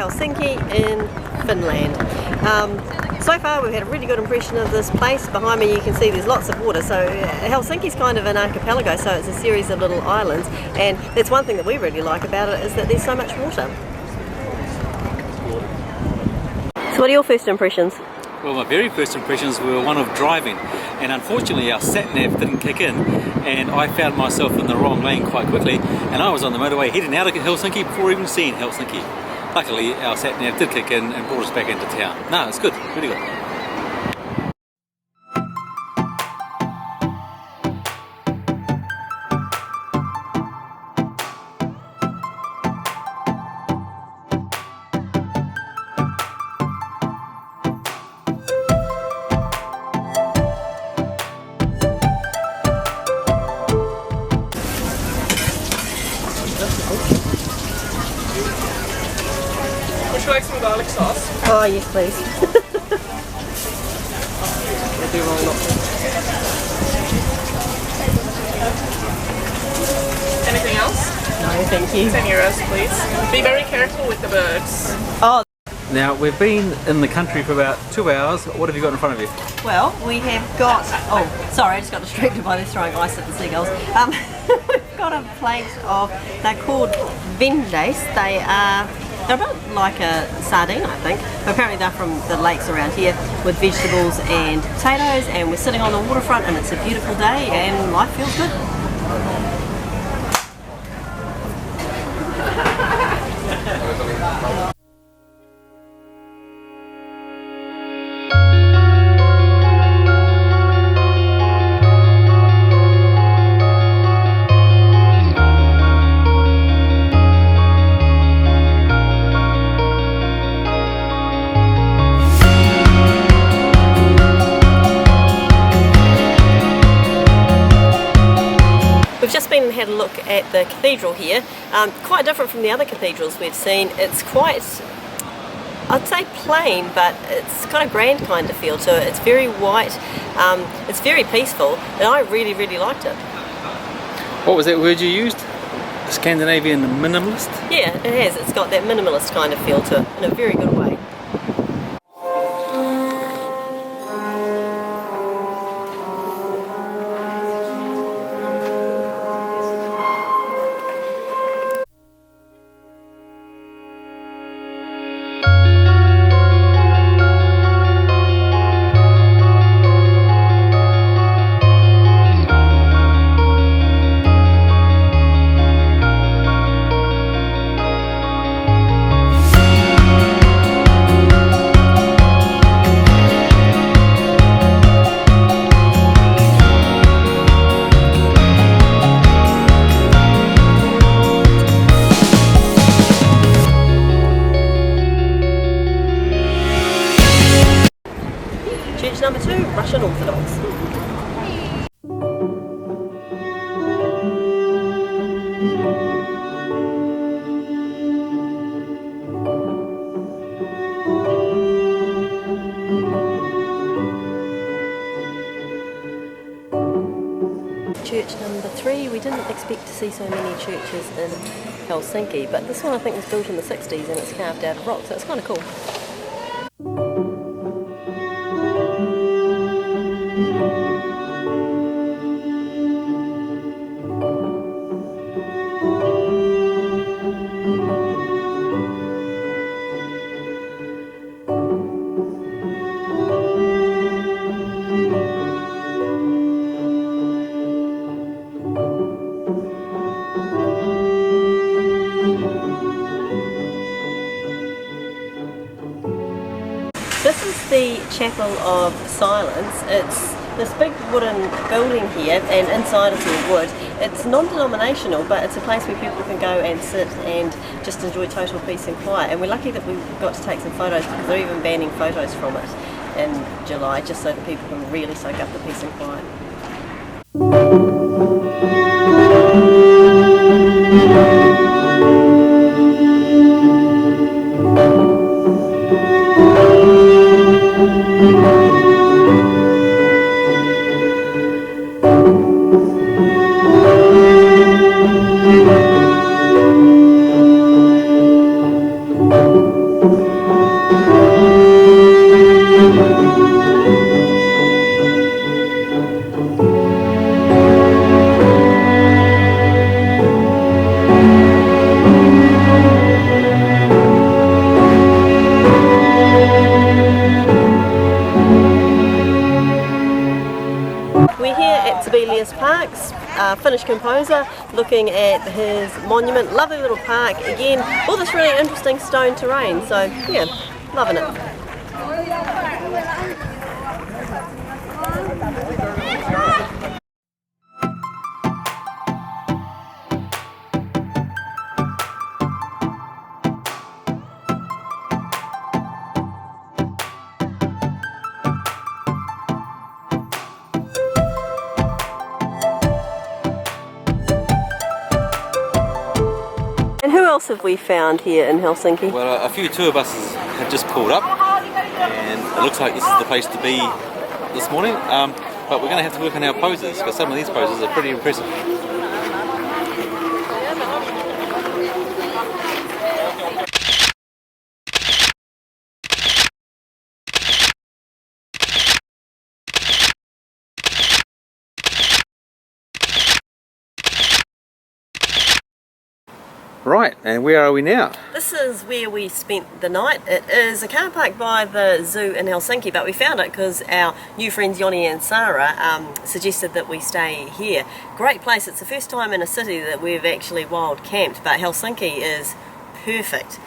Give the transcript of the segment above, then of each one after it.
Helsinki in Finland. So far we've had a really good impression of this place. Behind me you can see there's lots of water, so Helsinki's kind of an archipelago, so it's a series of little islands, and that's one thing that we really like about it, is that there's so much water. So what are your first impressions? Well, my very first impressions were one of driving, and unfortunately our sat-nav didn't kick in, and I found myself in the wrong lane quite quickly, and I was on the motorway heading out of Helsinki before even seeing Helsinki. Luckily our sat-nav did kick in and brought us back into town. No, it's good, really good. Would you like some garlic sauce? Oh yes please. Anything else? No, thank you. 10 euros, please. Be very careful with the birds. Oh, Now we've been in the country for about 2 hours. What have you got in front of you? well, we have got, oh sorry, I just got distracted by this throwing ice at the seagulls. We've got a plate of, they're called vendes. They're about like a sardine, I think. Apparently they're from the lakes around here, with vegetables and potatoes, and we're sitting on the waterfront and it's a beautiful day and life feels good. We've just been and had a look at the cathedral here. Quite different from the other cathedrals we've seen. It's quite, I'd say plain, but it's got a grand kind of feel to it. It's very white, it's very peaceful, and I really, really liked it. What was that word you used? Scandinavian minimalist? Yeah, it has. It's got that minimalist kind of feel to it in a very good way. Church number 2, Russian Orthodox. Church number 3, we didn't expect to see so many churches in Helsinki, but this one I think was built in the 60s and it's carved out of rock, so it's kind of cool. This is the Chapel of Silence. It's this big wooden building here, and inside it's all wood. It's non-denominational, but it's a place where people can go and sit and just enjoy total peace and quiet. And we're lucky that we got to take some photos, because they're even banning photos from it in July, just so that people can really soak up the peace and quiet. Finnish composer, looking at his monument. Lovely little park. Again, all this really interesting stone terrain. So yeah, loving it. And who else have we found here in Helsinki? Well, a few tour buses have just pulled up, and it looks like this is the place to be this morning. But we're going to have to work on our poses, because some of these poses are pretty impressive. Right, and where are we now? This is where we spent the night. It is a car park by the zoo in Helsinki, but we found it because our new friends Joni and Sara suggested that we stay here. Great place. It's the first time in a city that we've actually wild camped, but Helsinki is perfect.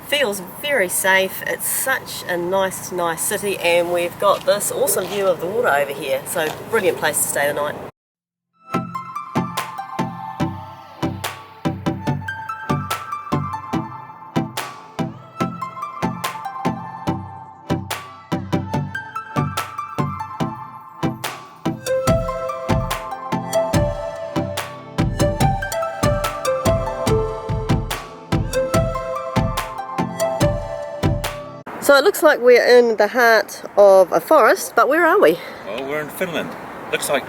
Feels very safe. It's such a nice city, and we've got this awesome view of the water over here. So brilliant place to stay the night. So it looks like we're in the heart of a forest, but where are we? Well, we're in Finland. Looks like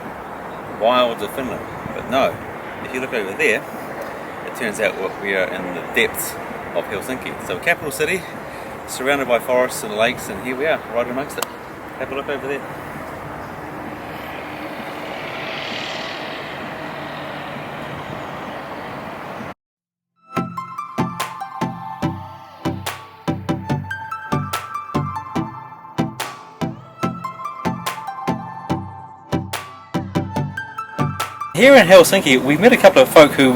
wilds of Finland, but no. If you look over there, it turns out we are in the depths of Helsinki. So capital city, surrounded by forests and lakes, and here we are, right amongst it. Have a look over there. Here in Helsinki, we've met a couple of folk who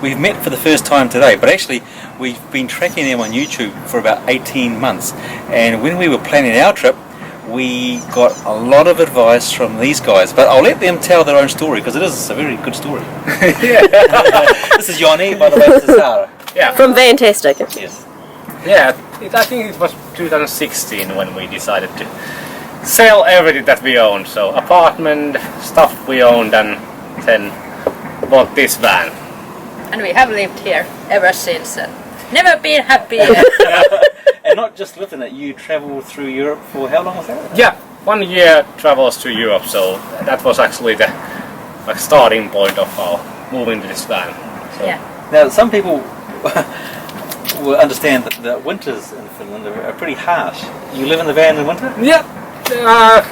we've met for the first time today, but actually we've been tracking them on YouTube for about 18 months. And when we were planning our trip, we got a lot of advice from these guys. But I'll let them tell their own story, because it is a very good story. This is Joni, by the way, this is Sara. Yeah. From Vantastic. Yes. Yeah, I think it was 2016 when we decided to sell everything that we owned. So apartment, stuff we owned, and then bought this van. And we have lived here ever since. Never been happier. And not just lived in it, you travelled through Europe for how long was that? Yeah, 1 year travels to Europe, so that was actually the starting point of our moving to this van. So. Yeah. Now, some people will understand that the winters in Finland are pretty harsh. You live in the van in winter? Yeah.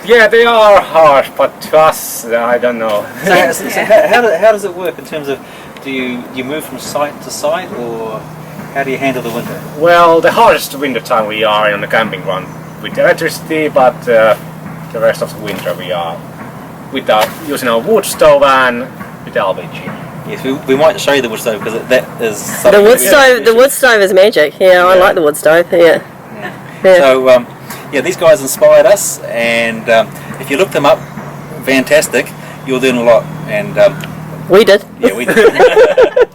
Yeah, they are harsh, but to us, I don't know. So how does it work in terms of, do you move from site to site, or how do you handle the winter? Well, the hardest winter time we are on the camping ground with electricity, but the rest of the winter we are using our wood stove and with LPG. Yes, we might show you the wood stove, because that is The wood stove. The wood stove is magic. Yeah, I like the wood stove. Yeah. So yeah, these guys inspired us, and if you look them up, Vantastic, you'll learn a lot. And we did. yeah, we did.